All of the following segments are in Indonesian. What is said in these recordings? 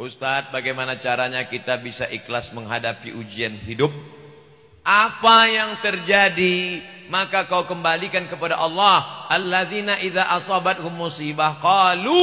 Ustadz, bagaimana caranya kita bisa ikhlas menghadapi ujian hidup? Apa yang terjadi, maka kau kembalikan kepada Allah. Alladzina idza asabathum musibah qalu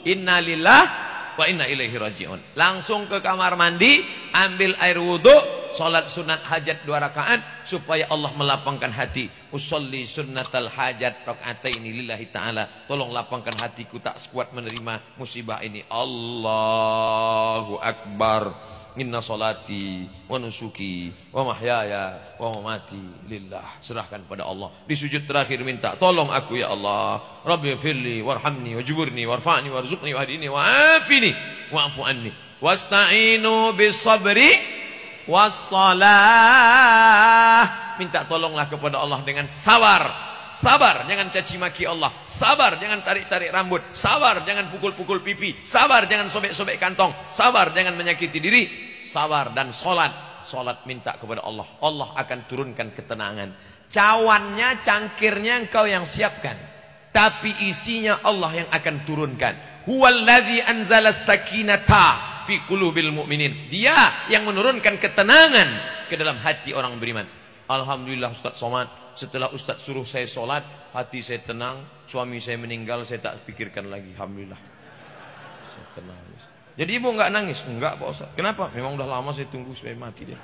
inna lillahi wa inna ilaihi raji'un. Langsung ke kamar mandi, ambil air wudhu, salat sunat hajat 2 rakaat supaya Allah melapangkan hati. Usolli sunnatal hajat rakaataini lillahi ta'ala. Tolong lapangkan hatiku, tak sekuat menerima musibah ini. Allahu akbar. Inna salati wa nusuki wa mahyaya wa mamati lillah. Serahkan pada Allah. Di sujud terakhir minta, tolong aku ya Allah. Rabbi firli warhamni wajburni warfa'ni warzuqni wahdini wa'afini wa'fu anni. Wasta'inu bis sabri wassalah. Minta tolonglah kepada Allah dengan sabar. Sabar, jangan caci maki Allah. Sabar, jangan tarik-tarik rambut. Sabar, jangan pukul-pukul pipi. Sabar, jangan sobek-sobek kantong. Sabar, jangan menyakiti diri. Sabar dan sholat. Sholat minta kepada Allah. Allah akan turunkan ketenangan. Cawannya, cangkirnya engkau yang siapkan, tapi isinya Allah yang akan turunkan. Huwallazi anzala sakinata fi qulubil mu'minin. Dia yang menurunkan ketenangan ke dalam hati orang beriman. Alhamdulillah Ustaz Somad, setelah Ustaz suruh saya sholat, hati saya tenang. Suami saya meninggal, saya tak pikirkan lagi. Alhamdulillah, saya tenang. Jadi ibu enggak nangis? Enggak Pak Ustaz. Kenapa? Memang udah lama saya tunggu supaya mati dia.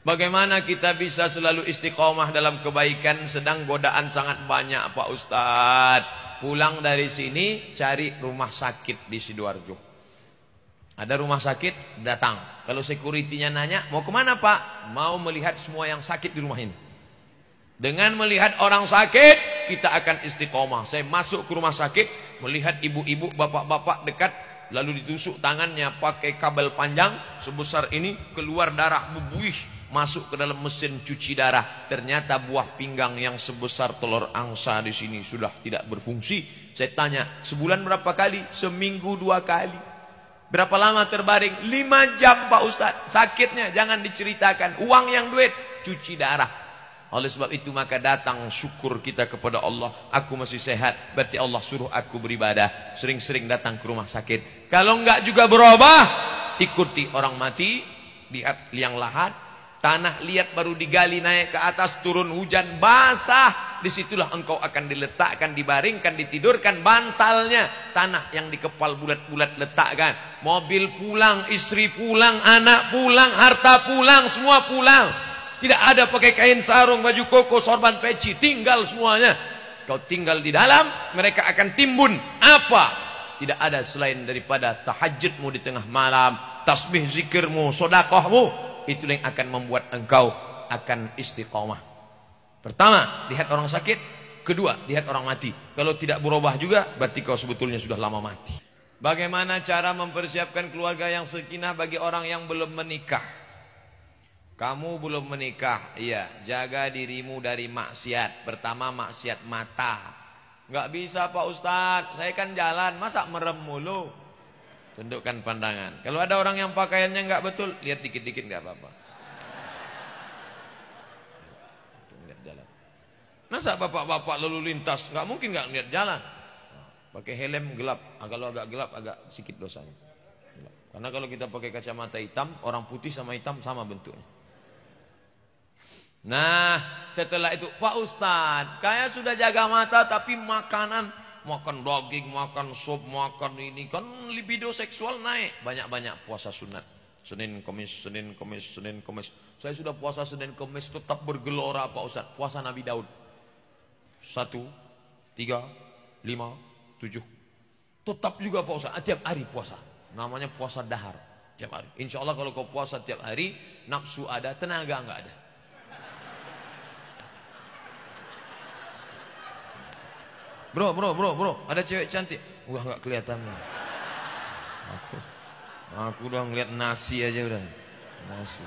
Bagaimana kita bisa selalu istiqomah dalam kebaikan sedang godaan sangat banyak Pak Ustaz? Pulang dari sini cari rumah sakit di Sidoarjo. Ada rumah sakit, datang. Kalau security-nya nanya, mau kemana Pak? Mau melihat semua yang sakit di rumah ini. Dengan melihat orang sakit, kita akan istiqomah. Saya masuk ke rumah sakit, melihat ibu-ibu, bapak-bapak dekat, lalu ditusuk tangannya pakai kabel panjang sebesar ini, keluar darah bubuih, masuk ke dalam mesin cuci darah. Ternyata buah pinggang yang sebesar telur angsa di sini sudah tidak berfungsi. Saya tanya, sebulan berapa kali? Seminggu 2 kali. Berapa lama terbaring? 5 jam Pak Ustadz. Sakitnya jangan diceritakan. Uang yang duit, cuci darah. Oleh sebab itu maka datang syukur kita kepada Allah. Aku masih sehat, berarti Allah suruh aku beribadah. Sering-sering datang ke rumah sakit. Kalau enggak juga berubah, ikuti orang mati, lihat liang lahat, tanah liat baru digali naik ke atas, turun hujan basah. Disitulah engkau akan diletakkan, dibaringkan, ditidurkan bantalnya. Tanah yang dikepal bulat-bulat letakkan. Mobil pulang, istri pulang, anak pulang, harta pulang, semua pulang. Tidak ada pakai kain sarung, baju koko, sorban peci, tinggal semuanya. Kau tinggal di dalam, mereka akan timbun. Apa? Tidak ada selain daripada tahajudmu di tengah malam, tasbih zikirmu, sodakohmu. Itulah yang akan membuat engkau akan istiqomah. Pertama, lihat orang sakit. Kedua, lihat orang mati. Kalau tidak berubah juga, berarti kau sebetulnya sudah lama mati. Bagaimana cara mempersiapkan keluarga yang sakinah bagi orang yang belum menikah? Kamu belum menikah, iya, jaga dirimu dari maksiat. Pertama, maksiat mata. Nggak bisa Pak Ustadz, saya kan jalan, masa merem mulu? Tundukkan pandangan. Kalau ada orang yang pakaiannya nggak betul, lihat dikit-dikit nggak apa-apa. Lihat jalan. Masa bapak-bapak lalu lintas, nggak mungkin nggak lihat jalan. Pakai helm gelap, kalau agak gelap agak sedikit dosanya. Karena kalau kita pakai kacamata hitam, orang putih sama hitam sama bentuknya. Nah, setelah itu, Pak Ustadz, kayak sudah jaga mata tapi makanan, makan daging, makan sup, makan ini, kan libido seksual naik. Banyak-banyak puasa sunat. Senin, Kamis, Senin, Kamis, Senin, Kamis. Saya sudah puasa Senin, Kamis, tetap bergelora Pak Ustadz. Puasa Nabi Daud. 1, 3, 5, 7. Tetap juga Pak Ustadz, tiap hari puasa. Namanya puasa dahar. Tiap hari. Insya Allah kalau kau puasa tiap hari, nafsu ada, tenaga enggak ada. Bro, ada cewek cantik. Wah, nggak kelihatan. Aku udah ngeliat nasi aja udah. Nasi.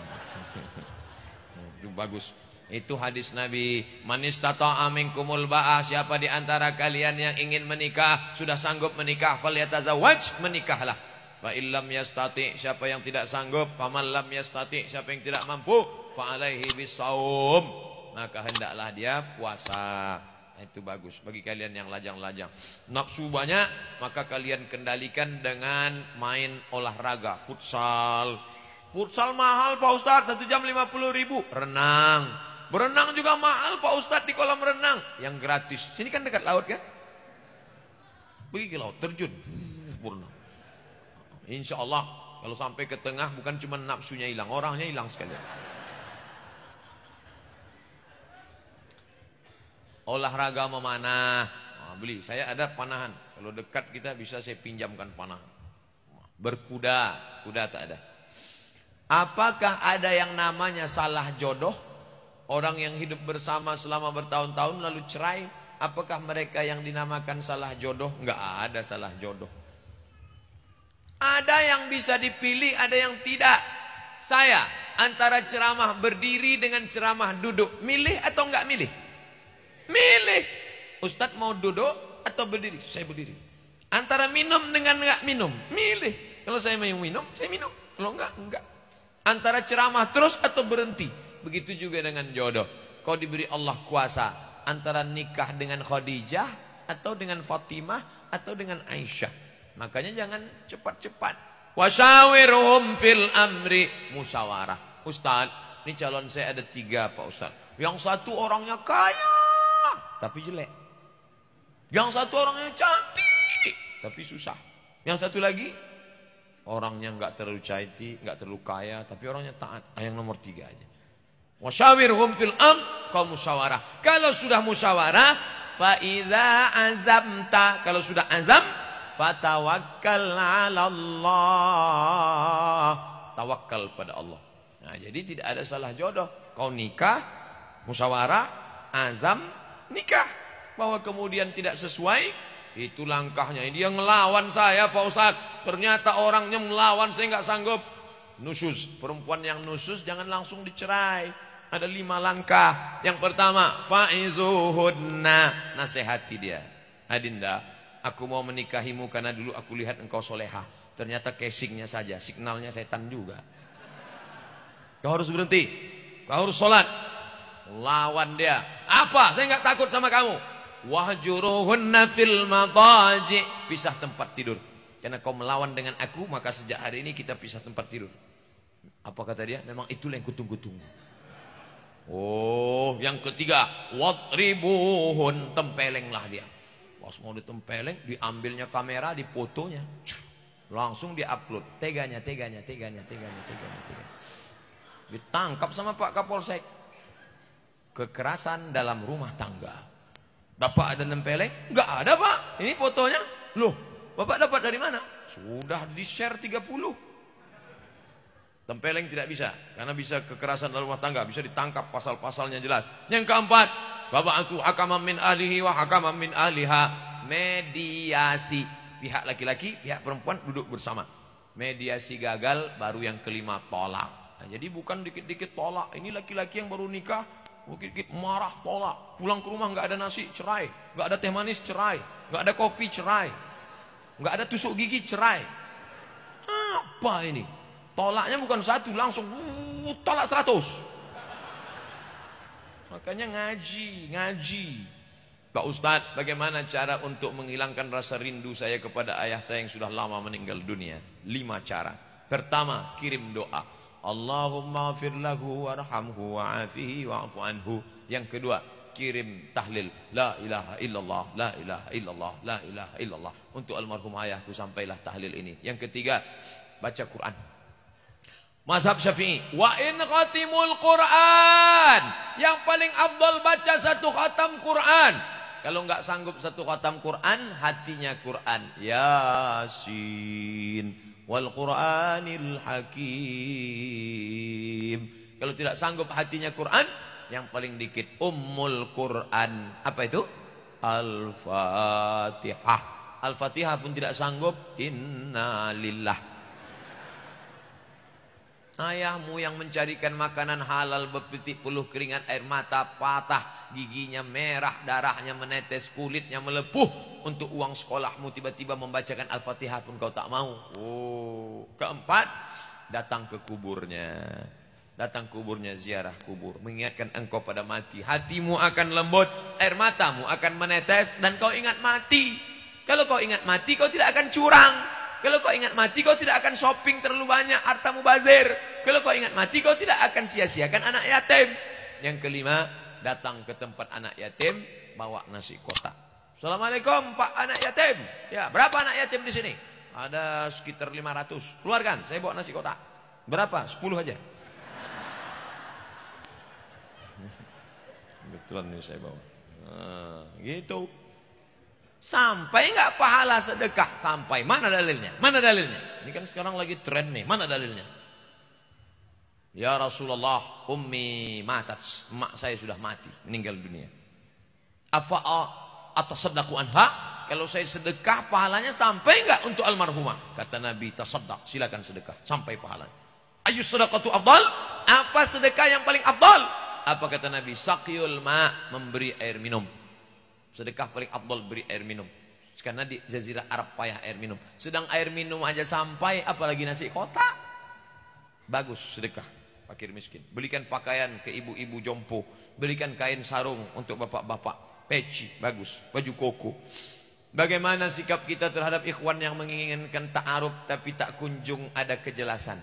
Itu bagus. Itu hadis Nabi. Man istata'a minkumul ba'ah, siapa di antara kalian yang ingin menikah, sudah sanggup menikah, falyatazawwaj, menikahlah. Fa illam yastati, siapa yang tidak sanggup, faman lam yastati, siapa yang tidak mampu, fa alaihi bisawm, maka hendaklah dia puasa. Itu bagus bagi kalian yang lajang-lajang. Nafsu banyak, maka kalian kendalikan dengan main olahraga. Futsal. Futsal mahal Pak Ustadz, 1 jam 50.000. Renang. Berenang juga mahal Pak Ustadz di kolam renang. Yang gratis. Sini kan dekat laut kan? Pergi ke laut, terjun. Berenang. Insya Allah kalau sampai ke tengah bukan cuma nafsunya hilang, orangnya hilang sekalian. Olahraga memanah, beli. Saya ada panahan. Kalau dekat kita bisa saya pinjamkan panah. Berkuda, kuda tak ada. Apakah ada yang namanya salah jodoh? Orang yang hidup bersama selama bertahun-tahun lalu cerai, apakah mereka yang dinamakan salah jodoh? Enggak ada salah jodoh. Ada yang bisa dipilih, ada yang tidak. Saya antara ceramah berdiri dengan ceramah duduk, milih atau enggak milih? Milih. Ustadz mau duduk atau berdiri? Saya berdiri. Antara minum dengan enggak minum, milih. Kalau saya mau minum, saya minum. Kalau enggak. Antara ceramah terus atau berhenti. Begitu juga dengan jodoh. Kau diberi Allah kuasa antara nikah dengan Khadijah atau dengan Fatimah atau dengan Aisyah. Makanya jangan cepat-cepat. Wasyawirhum fil amri, musyawarah. Ustadz, ini calon saya ada 3 Pak Ustadz. Yang satu orangnya kaya tapi jelek. Yang satu orangnya cantik tapi susah. Yang satu lagi orangnya enggak terlalu cantik, enggak terlalu kaya, tapi orangnya taat. Yang nomor 3 aja. Wasyawirhum fil kau musyawarah. Kalau sudah musyawarah, fa idza azamta, kalau sudah azam, fatawakkal 'ala Allah. Tawakal pada Allah. Nah, jadi tidak ada salah jodoh. Kau nikah, musyawarah, azam, nikah. Bahwa kemudian tidak sesuai, itu langkahnya. Dia ngelawan saya Pak Ustadz. Ternyata orangnya melawan, saya nggak sanggup. Nusyuz. Perempuan yang nusyuz jangan langsung dicerai. Ada 5 langkah. Yang pertama, fa'izuhunna. Nasihati dia. Adinda, aku mau menikahimu karena dulu aku lihat engkau solehah. Ternyata casingnya saja, signalnya setan juga. Kau harus berhenti. Kau harus sholat. Lawan dia. Apa? Saya nggak takut sama kamu. Wahjuruhunna fil madaji. Pisah tempat tidur. Karena kau melawan dengan aku, maka sejak hari ini kita pisah tempat tidur. Apa kata dia? Memang itulah yang kutunggu-tunggu. Oh, yang ketiga, wadribuhun, tempelenglah dia. Pas mau ditempeleng, diambilnya kamera, difotonya, langsung diupload. Teganya. Ditangkap sama Pak Kapolsek. Kekerasan dalam rumah tangga. Bapak ada nempeleng? Enggak ada Pak. Ini fotonya. Loh, Bapak dapat dari mana? Sudah di-share 30. Tempeleng tidak bisa, karena bisa kekerasan dalam rumah tangga, bisa ditangkap, pasal-pasalnya jelas. Yang keempat, baba'atsu hakaman min ahlihi wa hakaman min ahliha. Mediasi. Pihak laki-laki, pihak perempuan duduk bersama. Mediasi gagal, baru yang kelima tolak. Nah, jadi bukan dikit-dikit tolak. Ini laki-laki yang baru nikah, dikit-dikit marah tolak. Pulang ke rumah nggak ada nasi, cerai. Nggak ada teh manis, cerai. Nggak ada kopi, cerai. Nggak ada tusuk gigi, cerai. Apa ini? Tolaknya bukan 1, langsung tolak 100. Makanya ngaji. Pak Ustadz, bagaimana cara untuk menghilangkan rasa rindu saya kepada ayah saya yang sudah lama meninggal dunia? 5 cara. Pertama, kirim doa. Allahumma fir lahu warhamhu wa'afihi wa'afu anhu. Yang kedua, kirim tahlil. La ilaha illallah, la ilaha illallah, la ilaha illallah. Untuk almarhum ayahku sampailah tahlil ini. Yang ketiga, baca Quran. Mazhab Syafi'i, wa in khatimul Quran, yang paling afdal baca 1 khatam Quran. Kalau enggak sanggup 1 khatam Quran, hatinya Quran. Yasin wal Quranil Hakim. Kalau tidak sanggup hatinya Quran, yang paling dikit Ummul Quran. Apa itu? Al-Fatihah. Al-Fatihah pun tidak sanggup, Inna lillah. Ayahmu yang mencarikan makanan halal, bertitik peluh keringat air mata, patah, giginya merah, darahnya menetes, kulitnya melepuh untuk uang sekolahmu, tiba-tiba membacakan Al-Fatihah pun kau tak mau. Oh, keempat, datang ke kuburnya. Datang kuburnya, ziarah kubur, mengingatkan engkau pada mati. Hatimu akan lembut, air matamu akan menetes, dan kau ingat mati. Kalau kau ingat mati, kau tidak akan curang. Kalau kau ingat mati, kau tidak akan shopping terlalu banyak, harta mubazir. Kalau kau ingat mati, kau tidak akan sia-siakan anak yatim. Yang kelima, datang ke tempat anak yatim, bawa nasi kotak. Assalamualaikum Pak anak yatim. Ya, berapa anak yatim di sini? Ada sekitar 500. Keluarkan, saya bawa nasi kotak. Berapa? 10 aja. Kebetulan ini saya bawa. Gitu. Sampai nggak pahala sedekah? Sampai. Mana dalilnya? Mana dalilnya? Ini kan sekarang lagi tren nih. Mana dalilnya? Ya Rasulullah, ummi matat. Emak saya sudah mati, meninggal dunia. Atasaddaqu anha? Kalau saya sedekah pahalanya sampai enggak untuk almarhumah? Kata Nabi, tasaddaq, silakan sedekah sampai pahalanya. Ayu sedekatu afdal? Apa sedekah yang paling afdal? Apa kata Nabi? Saqiyul ma, memberi air minum. Sedekah paling afdal beri air minum. Karena di jazirah Arab payah air minum. Sedang air minum aja sampai, apalagi nasi kotak. Bagus sedekah fakir miskin. Belikan pakaian ke ibu-ibu jompo, belikan kain sarung untuk bapak-bapak, peci bagus, baju koko. Bagaimana sikap kita terhadap ikhwan yang menginginkan ta'aruf tapi tak kunjung ada kejelasan?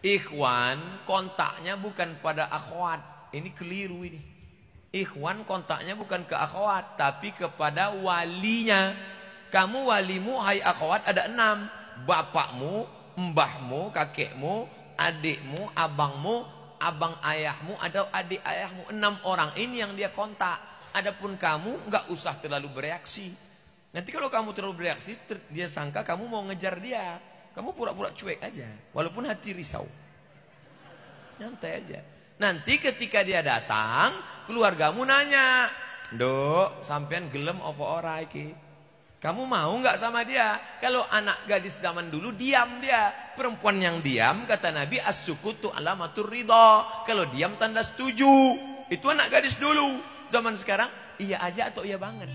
Ikhwan kontaknya bukan pada akhwat. Ini keliru ini. Ikhwan kontaknya bukan ke akhwat, tapi kepada walinya. Kamu walimu, hai akhwat, ada 6. Bapakmu, mbahmu, kakekmu, adikmu, abangmu, abang ayahmu, atau adik ayahmu. 6 orang ini yang dia kontak. Adapun kamu nggak usah terlalu bereaksi. Nanti kalau kamu terlalu bereaksi, dia sangka kamu mau ngejar dia. Kamu pura-pura cuek aja, walaupun hati risau. Nyantai aja. Nanti ketika dia datang, keluargamu nanya, "Dok, sampean gelem apa ora iki? Kamu mau nggak sama dia?" Kalau anak gadis zaman dulu diam dia. Perempuan yang diam, kata Nabi, as-sukutu alamatur ridha. Kalau diam tanda setuju. Itu anak gadis dulu. Zaman sekarang iya aja atau iya banget.